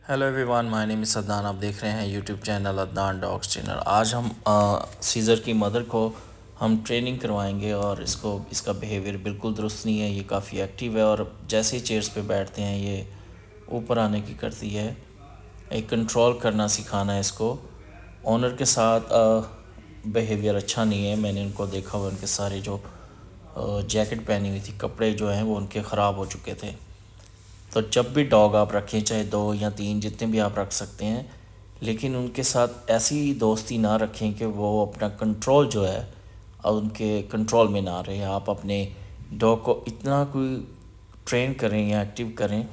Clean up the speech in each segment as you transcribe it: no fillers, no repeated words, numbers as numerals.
Hello everyone, my name is Adnan. आप देख रहे हैं YouTube channel Adnan dogs trainer. आज हम सीज़र की मदर को हम ट्रेनिंग करवाएंगे और इसका बिहेवियर बिल्कुल दुरुस्त नहीं है। ये काफ़ी एक्टिव है और जैसे ही चेयर्स पे बैठते हैं ये ऊपर आने की करती है। एक कंट्रोल करना सिखाना है इसको। ओनर के साथ बिहेवियर अच्छा नहीं है। मैंने उनको देखा हुआ, उनके सारे जो जैकेट पहनी हुई थी, कपड़े जो हैं वो उनके ख़राब हो चुके थे। तो जब भी डॉग आप रखें, चाहे 2 या 3 जितने भी आप रख सकते हैं, लेकिन उनके साथ ऐसी दोस्ती ना रखें कि वो अपना कंट्रोल जो है और उनके कंट्रोल में ना रहे। आप अपने डॉग को इतना कोई ट्रेन करें या एक्टिव करें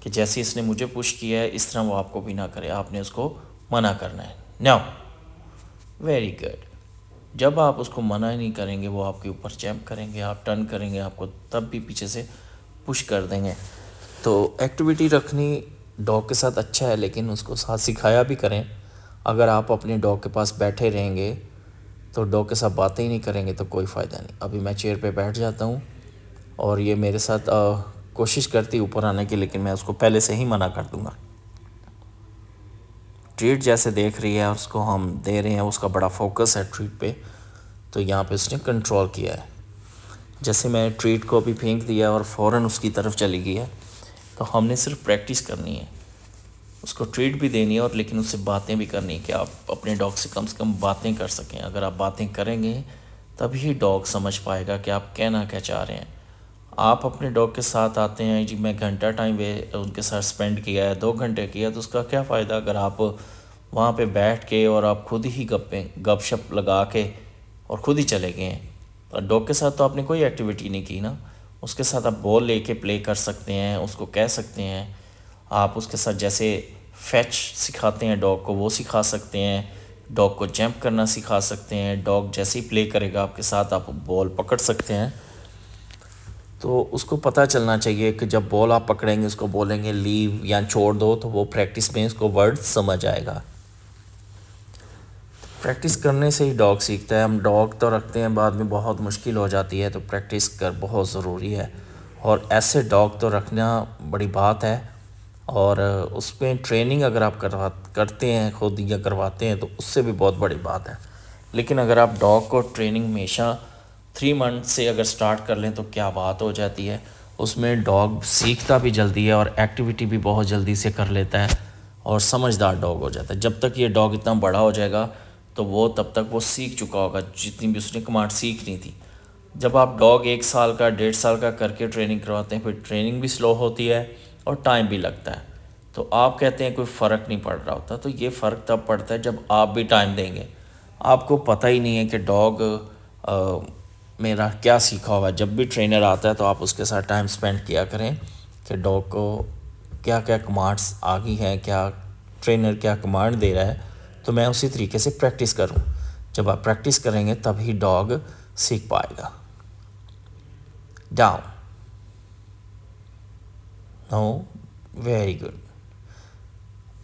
कि जैसे इसने मुझे पुश किया है इस तरह वो आपको भी ना करे। आपने उसको मना करना है। Now very good. जब आप उसको मना ही नहीं करेंगे वो आपके ऊपर जंप करेंगे, आप टर्न करेंगे, आपको तब भी पीछे से पुश कर देंगे। तो एक्टिविटी रखनी डॉग के साथ अच्छा है, लेकिन उसको साथ सिखाया भी करें। अगर आप अपने डॉग के पास बैठे रहेंगे तो डॉग के साथ बातें ही नहीं करेंगे तो कोई फ़ायदा नहीं। अभी मैं चेयर पे बैठ जाता हूँ और ये मेरे साथ कोशिश करती ऊपर आने की, लेकिन मैं उसको पहले से ही मना कर दूँगा। ट्रीट जैसे देख रही है और उसको हम दे रहे हैं, उसका बड़ा फोकस है ट्रीट पे, तो यहाँ पे उसने कंट्रोल किया है। जैसे मैं ट्रीट को भी फेंक दिया और फ़ौरन उसकी तरफ चली गई है। तो हमने सिर्फ प्रैक्टिस करनी है, उसको ट्रीट भी देनी है और लेकिन उससे बातें भी करनी है कि आप अपने डॉग से कम बातें कर सकें। अगर आप बातें करेंगे तभी डॉग समझ पाएगा कि आप कहना क्या चाह रहे हैं। आप अपने डॉग के साथ आते हैं जी, मैं घंटा टाइम वे उनके साथ स्पेंड किया है, 2 घंटे किया, तो उसका क्या फ़ायदा अगर आप वहाँ पे बैठ के और आप खुद ही गपशप लगा के और खुद ही चले गए हैं। तो डॉग के साथ तो आपने कोई एक्टिविटी नहीं की ना। उसके साथ आप बॉल लेके प्ले कर सकते हैं, उसको कह सकते हैं। आप उसके साथ जैसे फैच सिखाते हैं डॉग को, वो सिखा सकते हैं। डॉग को जंप करना सिखा सकते हैं। डॉग जैसे ही प्ले करेगा आपके साथ, आप बॉल पकड़ सकते हैं। तो उसको पता चलना चाहिए कि जब बॉल आप पकड़ेंगे उसको बोलेंगे लीव या छोड़ दो, तो वो प्रैक्टिस में उसको वर्ड समझ आएगा। प्रैक्टिस करने से ही डॉग सीखता है। हम डॉग तो रखते हैं, बाद में बहुत मुश्किल हो जाती है, तो प्रैक्टिस कर बहुत ज़रूरी है। और ऐसे डॉग तो रखना बड़ी बात है। और उसमें ट्रेनिंग अगर आप करते हैं खुद या करवाते हैं तो उससे भी बहुत बड़ी बात है। लेकिन अगर आप डॉग को ट्रेनिंग हमेशा 3 मंथ से अगर स्टार्ट कर लें तो क्या बात हो जाती है। उसमें डॉग सीखता भी जल्दी है और एक्टिविटी भी बहुत जल्दी से कर लेता है और समझदार डॉग हो जाता है। जब तक ये डॉग इतना बड़ा हो जाएगा तो वो तब तक वो सीख चुका होगा जितनी भी उसने कमांड सीखनी थी। जब आप डॉग 1 साल का 1.5 साल का करके ट्रेनिंग करवाते हैं, फिर ट्रेनिंग भी स्लो होती है और टाइम भी लगता है। तो आप कहते हैं कोई फ़र्क नहीं पड़ रहा होता, तो ये फ़र्क तब पड़ता है जब आप भी टाइम देंगे। आपको पता ही नहीं है कि डॉग मेरा क्या सीखा होगा। जब भी ट्रेनर आता है तो आप उसके साथ टाइम स्पेंड किया करें कि डॉग को क्या क्या कमांड्स आ गई हैं, क्या ट्रेनर क्या कमांड दे रहा है, तो मैं उसी तरीके से प्रैक्टिस करूं। जब आप प्रैक्टिस करेंगे तभी डॉग सीख पाएगा। डाउन, नो, वेरी गुड,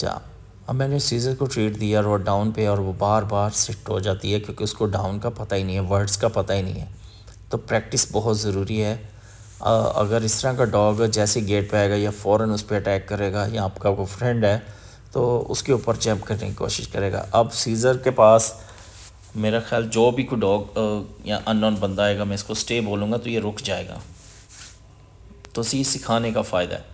जा। अब मैंने सीज़र को ट्रीट दिया और वो डाउन पे, और वो बार बार सिट हो जाती है क्योंकि उसको डाउन का पता ही नहीं है, वर्ड्स का पता ही नहीं है। तो प्रैक्टिस बहुत ज़रूरी है। अगर इस तरह का डॉग जैसे गेट पे आएगा या फ़ौरन उस पर अटैक करेगा, या आपका कोई फ्रेंड है तो उसके ऊपर जंप करने की कोशिश करेगा। अब सीज़र के पास मेरा ख्याल जो भी कोई डॉग या अननोन बंदा आएगा, मैं इसको स्टे बोलूँगा तो ये रुक जाएगा। तो सी सिखाने का फ़ायदा है।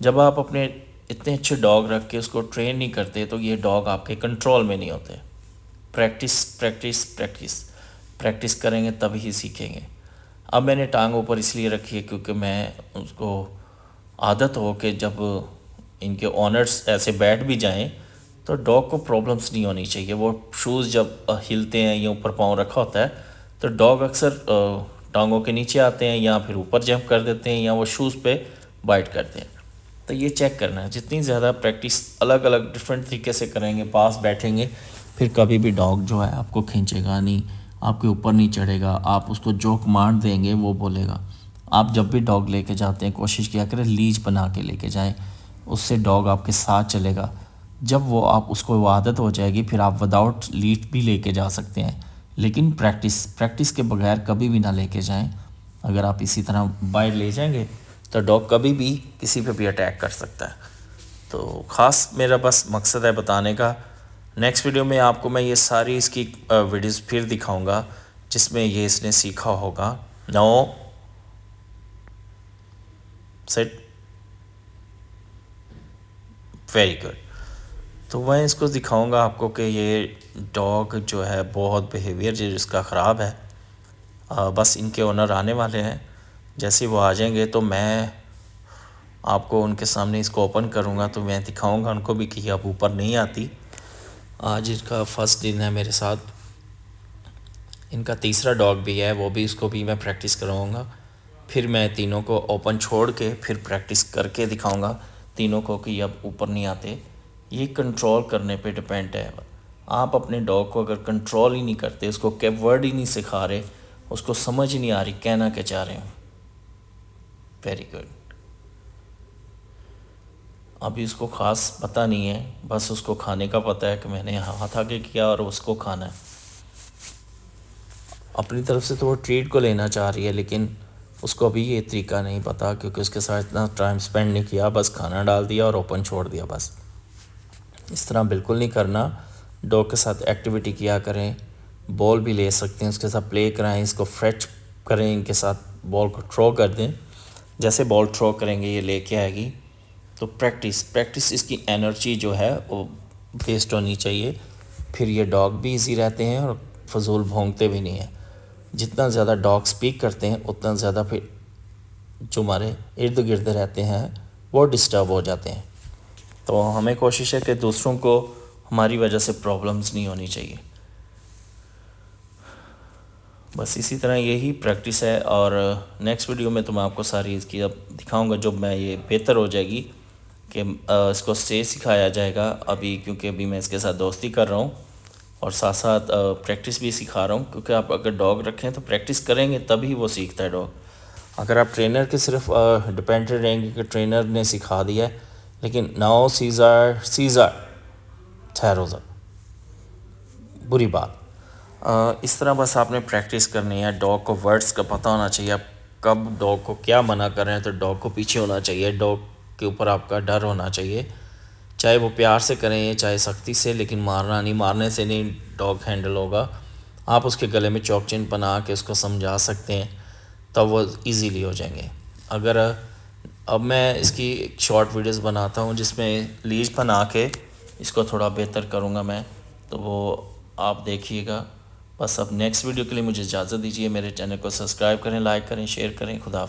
जब आप अपने इतने अच्छे डॉग रख के उसको ट्रेन नहीं करते तो ये डॉग आपके कंट्रोल में नहीं होते। प्रैक्टिस प्रैक्टिस प्रैक्टिस प्रैक्टिस करेंगे तभी ही सीखेंगे। अब मैंने टांग ऊपर इसलिए रखी है क्योंकि मैं उसको आदत हो कि जब इनके ओनर्स ऐसे बैठ भी जाएं तो डॉग को प्रॉब्लम्स नहीं होनी चाहिए। वो शूज़ जब हिलते हैं या ऊपर पाँव रखा होता है तो डॉग अक्सर टांगों के नीचे आते हैं या फिर ऊपर जंप कर देते हैं या वो शूज़ पे बाइट करते हैं। तो ये चेक करना है। जितनी ज़्यादा प्रैक्टिस अलग अलग डिफरेंट तरीके से करेंगे, पास बैठेंगे, फिर कभी भी डॉग जो है आपको खींचेगा नहीं, आपके ऊपर नहीं चढ़ेगा। आप उसको जो कमांड देंगे वो बोलेगा। आप जब भी डॉग लेके जाते हैं कोशिश किया करें लीज बना के लेके जाएं, उससे डॉग आपके साथ चलेगा। जब वो आप उसको वो आदत हो जाएगी फिर आप विदाउट लीड भी लेके जा सकते हैं। लेकिन प्रैक्टिस प्रैक्टिस के बगैर कभी भी ना लेके जाएं। अगर आप इसी तरह बाहर ले जाएंगे तो डॉग कभी भी किसी पे भी अटैक कर सकता है। तो ख़ास मेरा बस मकसद है बताने का। नेक्स्ट वीडियो में आपको मैं ये सारी इसकी वीडियोस फिर दिखाऊंगा जिसमें ये इसने सीखा होगा। No set, very good. तो मैं इसको दिखाऊंगा आपको कि ये डॉग जो है बहुत बिहेवियर जो इसका ख़राब है। बस इनके ओनर आने वाले हैं, जैसे वो आ जाएंगे तो मैं आपको उनके सामने इसको ओपन करूंगा, तो मैं दिखाऊंगा उनको भी कि अब ऊपर नहीं आती। आज इसका फर्स्ट दिन है मेरे साथ। इनका तीसरा डॉग भी है, वो भी इसको भी मैं प्रैक्टिस करवाऊँगा। फिर मैं तीनों को ओपन छोड़ के फिर प्रैक्टिस करके दिखाऊंगा तीनों को कि अब ऊपर नहीं आते। ये कंट्रोल करने पे डिपेंड है। आप अपने डॉग को अगर कंट्रोल ही नहीं करते, उसको क्या वर्ड ही नहीं सिखा रहे, उसको समझ ही नहीं आ रही कहना क्या चाह रहे हो। Very good. अभी उसको ख़ास पता नहीं है, बस उसको खाने का पता है कि मैंने हाथ आगे किया और उसको खाना है। अपनी तरफ से तो वो ट्रीट को लेना चाह रही है, लेकिन उसको अभी ये तरीका नहीं पता क्योंकि उसके साथ इतना टाइम स्पेंड नहीं किया। बस खाना डाल दिया और ओपन छोड़ दिया। बस इस तरह बिल्कुल नहीं करना। डॉग के साथ एक्टिविटी किया करें, बॉल भी ले सकते हैं, उसके साथ प्ले कराएं, इसको फ्रेच करें, इनके साथ बॉल को थ्रो कर दें। जैसे बॉल थ्रो करेंगे ये लेके आएगी। तो प्रैक्टिस इसकी एनर्जी जो है वो वेस्ट होनी चाहिए। फिर ये डॉग भी इजी रहते हैं और फजूल भौंकते भी नहीं हैं। जितना ज़्यादा डॉग स्पीक करते हैं उतना ज़्यादा फिर जो हमारे इर्द गिर्द रहते हैं वो डिस्टर्ब हो जाते हैं। तो हमें कोशिश है कि दूसरों को हमारी वजह से प्रॉब्लम्स नहीं होनी चाहिए। बस इसी तरह यही प्रैक्टिस है। और नेक्स्ट वीडियो में तो मैं आपको सारी इसकी अब दिखाऊंगा जब मैं ये बेहतर हो जाएगी कि इसको स्टे सिखाया जाएगा। अभी क्योंकि अभी मैं इसके साथ दोस्ती कर रहा हूँ और साथ साथ प्रैक्टिस भी सिखा रहा हूँ, क्योंकि आप अगर डॉग रखें तो प्रैक्टिस करेंगे तभी वो सीखता है डॉग। अगर आप ट्रेनर के सिर्फ डिपेंडेंट रहेंगे कि ट्रेनर ने सिखा दिया है, लेकिन नाउ सीज़र ठहरो ज़रा, बुरी बात। इस तरह बस आपने प्रैक्टिस करनी है। डॉग को वर्ड्स का पता होना चाहिए, आप कब डॉग को क्या मना कर रहे हैं तो डॉग को पीछे होना चाहिए। डॉग के ऊपर आपका डर होना चाहिए, चाहे वो प्यार से करें चाहे सख्ती से, लेकिन मारना नहीं। मारने से नहीं डॉग हैंडल होगा। आप उसके गले में चौक चिन बना के उसको समझा सकते हैं, तब वो इजीली हो जाएंगे। अगर अब मैं इसकी शॉर्ट वीडियोस बनाता हूँ जिसमें लीज बना के इसको थोड़ा बेहतर करूँगा मैं, तो वो आप देखिएगा। बस अब नेक्स्ट वीडियो के लिए मुझे इजाज़त दीजिए। मेरे चैनल को सब्सक्राइब करें, लाइक करें, शेयर करें। खुदा हाफ़िज़।